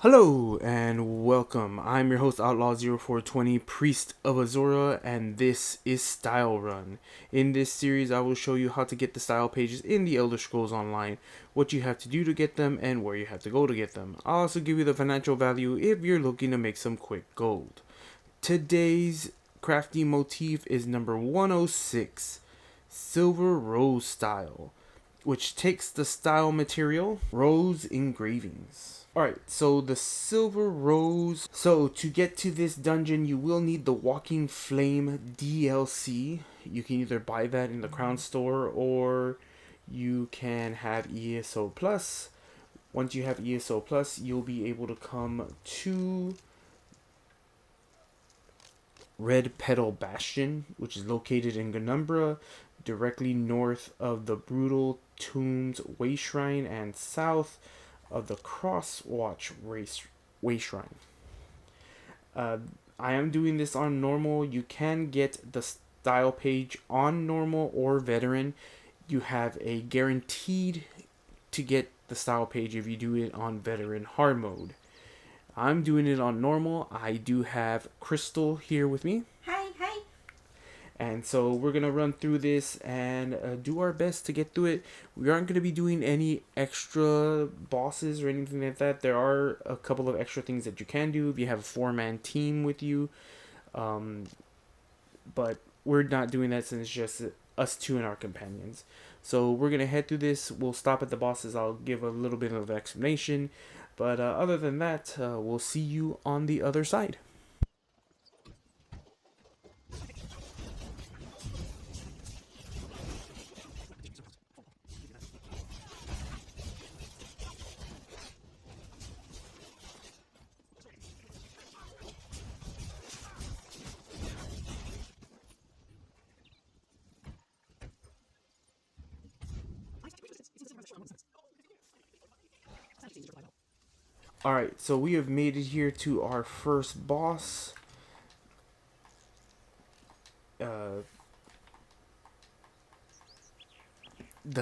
Hello and welcome. I'm your host Outlaw0420, Priest of Azora, and this is Style Run. In this series, I will show you how to get the style pages in the Elder Scrolls Online, what you have to do to get them, and where you have to go to get them. I'll also give you the financial value if you're looking to make some quick gold. Today's crafty motif is number 106, Silver Rose Style, which takes the style material, rose engravings. Alright, so the silver rose. So to get to this dungeon, you will need the Walking Flame DLC. You can either buy that in the Crown Store or you can have ESO Plus. Once you have ESO Plus, you'll be able to come to Red Petal Bastion, which is located in Ganumbra, directly north of the Brutal Tombs Way Shrine and south of the Crosswatch Way Shrine. I am doing this on normal. You can get the style page on normal or veteran. You have a guaranteed to get the style page if you do it on veteran hard mode. I'm doing it on normal. I do have Crystal here with me. Hi. And so we're going to run through this and do our best to get through it. We aren't going to be doing any extra bosses or anything like that. There are a couple of extra things that you can do if you have a 4-man team with you. But we're not doing that since it's just us two and our companions. So we're going to head through this. We'll stop at the bosses. I'll give a little bit of explanation. But other than that, we'll see you on the other side. Alright, so we have made it here to our first boss. The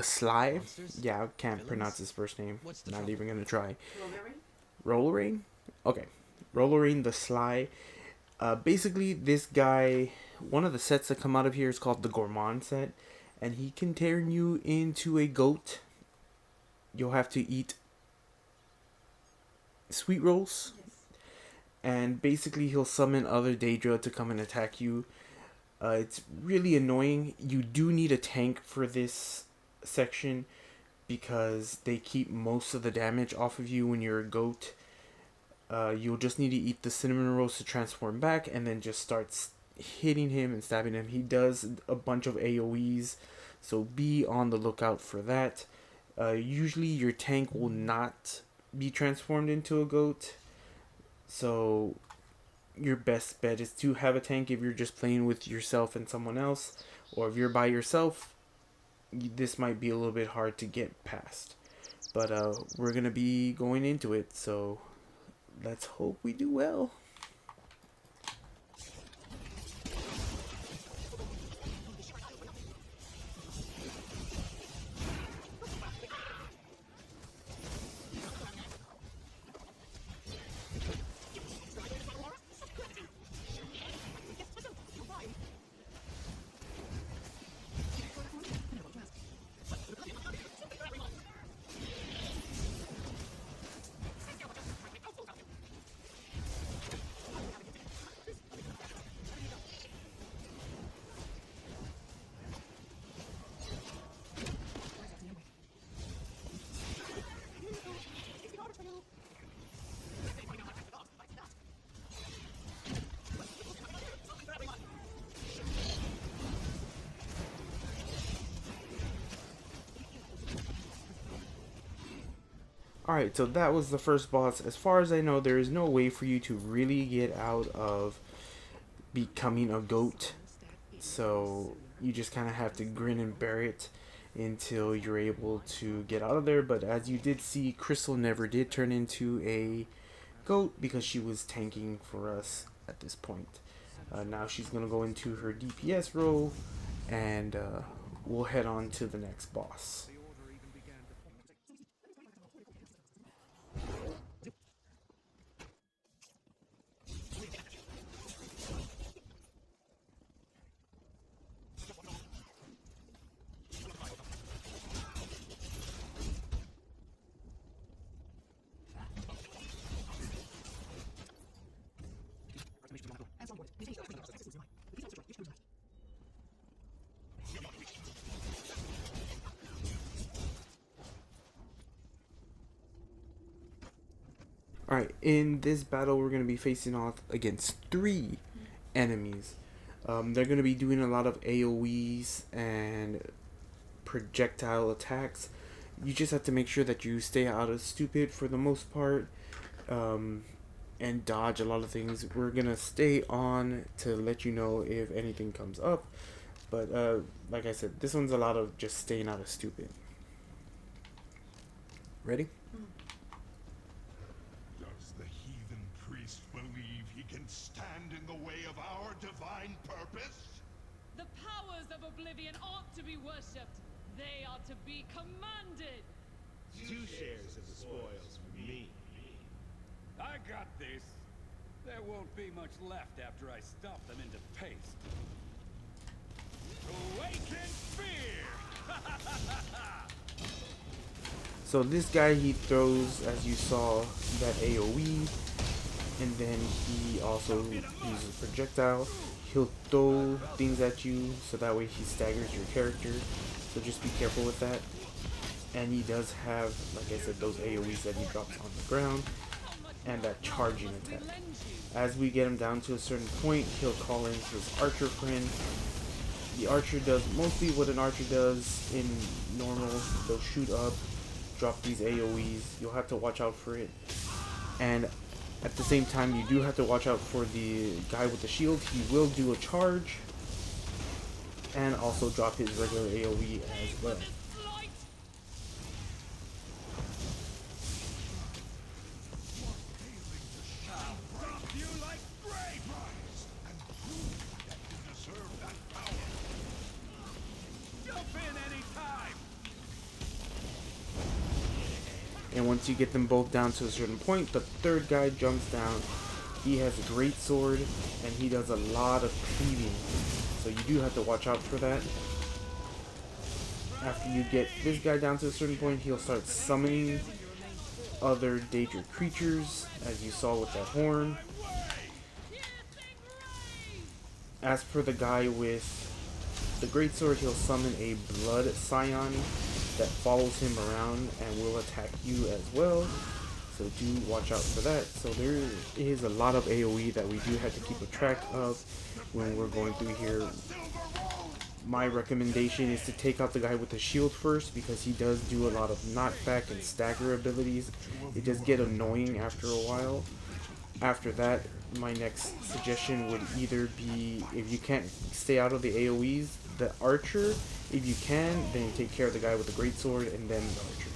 Sly. Yeah, I can't pronounce his first name. Not even gonna try. Rollerine? Okay. Rollerine the Sly. Basically, this guy, one of the sets that come out of here is called the Gourmand set. And he can turn you into a goat. You'll have to eat sweet rolls. And basically, he'll summon other Daedra to come and attack you. It's really annoying. You do need a tank for this section because they keep most of the damage off of you when you're a goat. You'll just need to eat the cinnamon rolls to transform back and then just start hitting him and stabbing him. He does a bunch of AoEs, so be on the lookout for that. Usually your tank will not be transformed into a goat, so your best bet is to have a tank if you're just playing with yourself and someone else, or if you're by yourself, this might be a little bit hard to get past. But we're gonna be going into it, so let's hope we do well. Alright, so that was the first boss. As far as I know, there is no way for you to really get out of becoming a goat. So you just kind of have to grin and bear it until you're able to get out of there. But as you did see, Crystal never did turn into a goat because she was tanking for us at this point. Now she's going to go into her DPS role and we'll head on to the next boss. Alright, in this battle, we're going to be facing off against 3 enemies. They're going to be doing a lot of AoEs and projectile attacks. You just have to make sure that you stay out of stupid for the most part, and dodge a lot of things. We're going to stay on to let you know if anything comes up. But like I said, this one's a lot of just staying out of stupid. Ready? Does the heathen priest believe he can stand in the way of our divine purpose? The powers of oblivion aren't to be worshipped. They are to be commanded. 2 shares of the spoils for me. I got this. There won't be much left after I stuff them into paste. Awaken fear! So this guy, he throws, as you saw, that AoE, and then he also uses projectile. He'll throw things at you, so that way he staggers your character, so just be careful with that. And he does have, like I said, those AoEs that he drops on the ground, and that charging attack. As we get him down to a certain point, he'll call in his archer friend. The archer does mostly what an archer does in normal. They'll shoot up, drop these AoEs. You'll have to watch out for it. And at the same time, you do have to watch out for the guy with the shield. He will do a charge and also drop his regular AoE as well. And once you get them both down to a certain point, the third guy jumps down. He has a great sword, and he does a lot of cleaving. So you do have to watch out for that. After you get this guy down to a certain point, he'll start summoning other Daedra creatures, as you saw with that horn. As for the guy with the greatsword, he'll summon a blood scion that follows him around and will attack you as well, so do watch out for that. So there is a lot of AoE that we do have to keep a track of when we're going through here. My recommendation is to take out the guy with the shield first, because he does do a lot of knockback and stagger abilities. It does get annoying after a while. After that, my next suggestion would either be, if you can't stay out of the AoEs, the archer. If you can, then take care of the guy with the greatsword and then the archer.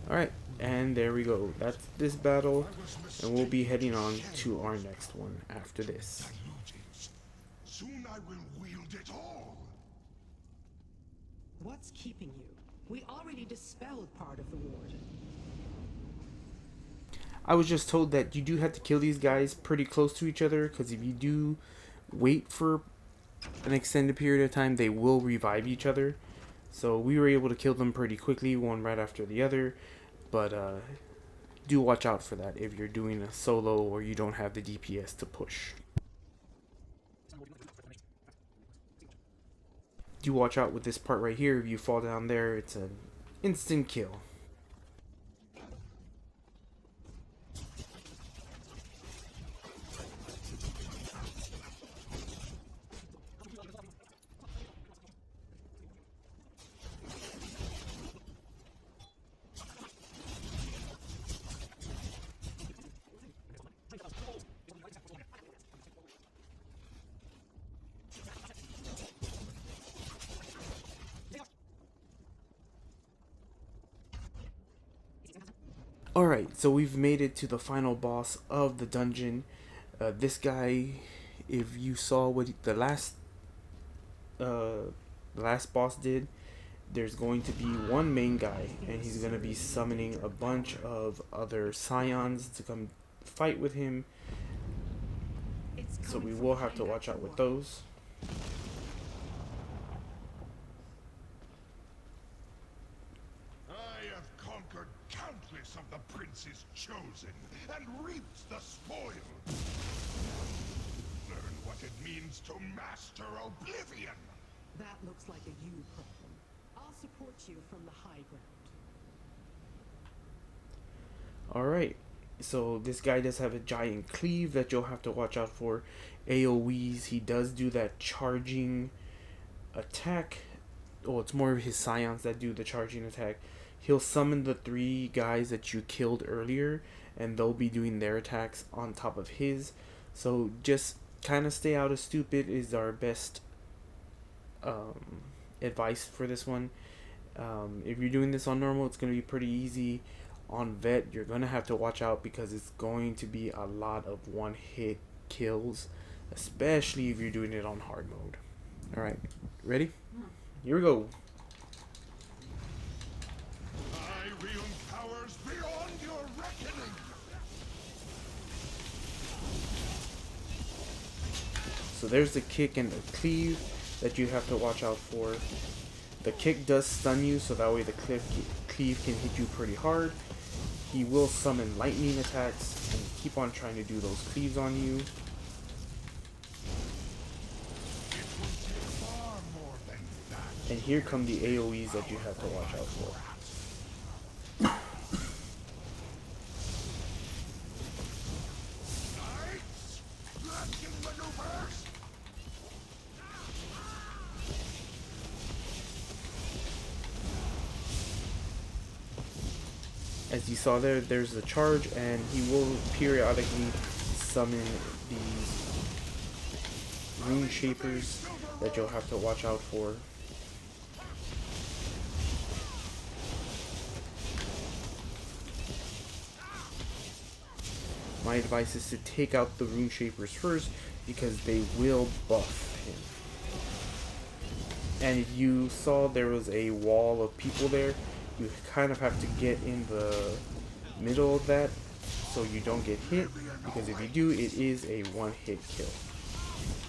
Alright, and there we go. That's this battle, and we'll be heading on to our next one after this. Soon I will wield it all. What's keeping you? We already dispelled part of the ward. I was just told that you do have to kill these guys pretty close to each other, because if you do wait for an extended period of time, they will revive each other. So we were able to kill them pretty quickly, one right after the other. But do watch out for that if you're doing a solo or you don't have the DPS to push. Do watch out with this part right here. If you fall down there, it's an instant kill. Alright, so we've made it to the final boss of the dungeon. This guy, if you saw what the last boss did, there's going to be one main guy, and he's going to be summoning a bunch of other scions to come fight with him. So we will have to watch out with those. I have conquered countless of the prince's chosen and reaped the spoil. means to master oblivion. That looks like a you problem. I'll support you from the high ground. Alright, so this guy does have a giant cleave that you'll have to watch out for. AoEs, he does do that charging attack. Oh, it's more of his scions that do the charging attack. He'll summon the 3 guys that you killed earlier, and they'll be doing their attacks on top of his. So just kind of stay out of stupid is our best advice for this one. If you're doing this on normal, it's going to be pretty easy. On vet, you're going to have to watch out because it's going to be a lot of one-hit kills, especially if you're doing it on hard mode. Alright, ready? Here we go. I wield powers beyond your reckoning. So there's the kick and the cleave that you have to watch out for. The kick does stun you, so that way the cleave can hit you pretty hard. He will summon lightning attacks and keep on trying to do those cleaves on you. It will take far more than that. And here come the AoEs that you have to watch out for. Knights, blasting maneuvers. As you saw there, there's the charge, and he will periodically summon these rune shapers that you'll have to watch out for. My advice is to take out the rune shapers first because they will buff him. And if you saw there was a wall of people there, you kind of have to get in the middle of that so you don't get hit, because if you do, it is a one-hit kill.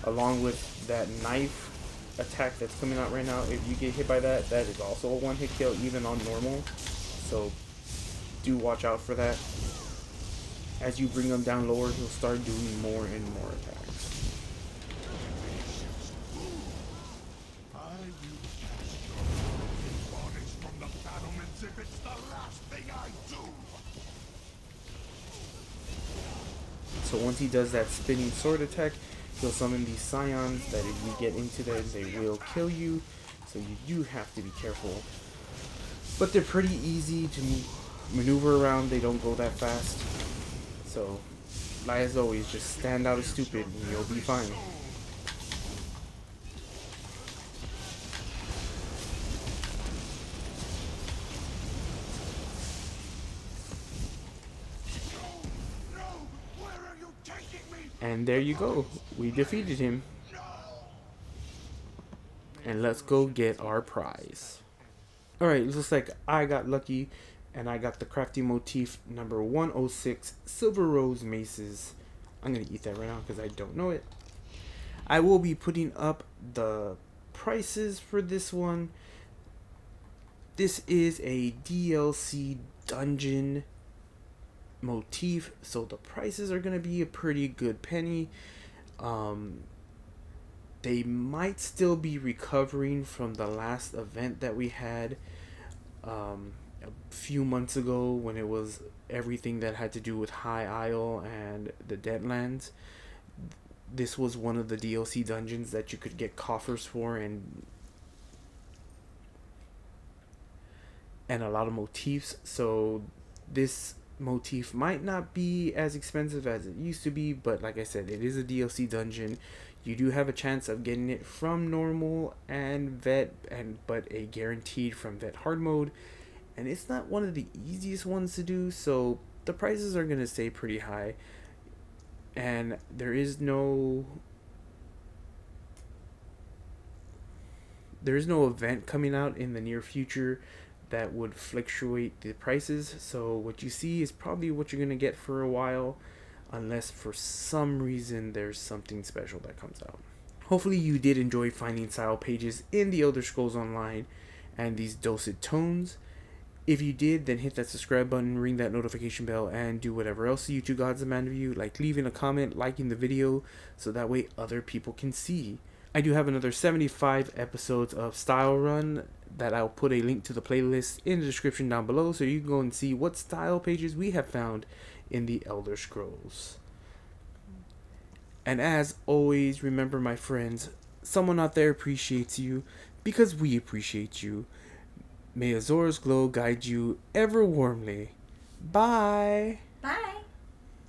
Along with that knife attack that's coming out right now, if you get hit by that, that is also a one-hit kill even on normal. So do watch out for that. As you bring him down lower, he'll start doing more and more attacks. I will cast your bodies from the battlements if it's the last thing I do. So once he does that spinning sword attack, he'll summon these scions that if you get into them, they will kill you. So you do have to be careful. But they're pretty easy to maneuver around. They don't go that fast. So, like as always, just stand out as stupid and you'll be fine. No, where are you taking me? And there you go. We defeated him. And let's go get our prize. Alright, looks like I got lucky. And I got the crafty motif number 106 Silver Rose Maces. I'm going to eat that right now because I don't know it. I will be putting up the prices for this one. This is a DLC dungeon motif, so the prices are going to be a pretty good penny. They might still be recovering from the last event that we had a few months ago when it was everything that had to do with High Isle and the Deadlands. This was one of the DLC dungeons that you could get coffers for and a lot of motifs. So this motif might not be as expensive as it used to be, but like I said, it is a DLC dungeon. You do have a chance of getting it from normal and vet, but a guaranteed from vet hard mode. And it's not one of the easiest ones to do, so the prices are going to stay pretty high. And there is no event coming out in the near future that would fluctuate the prices. So what you see is probably what you're going to get for a while, unless for some reason there's something special that comes out. Hopefully you did enjoy finding style pages in the Elder Scrolls Online and these dosed tones. If you did, then hit that subscribe button, ring that notification bell, and do whatever else the YouTube gods demand of you, like leaving a comment, liking the video, so that way other people can see. I do have another 75 episodes of Style Run that I'll put a link to the playlist in the description down below, so you can go and see what style pages we have found in the Elder Scrolls. And as always, remember, my friends, someone out there appreciates you because we appreciate you. May Azor's glow guide you ever warmly. Bye!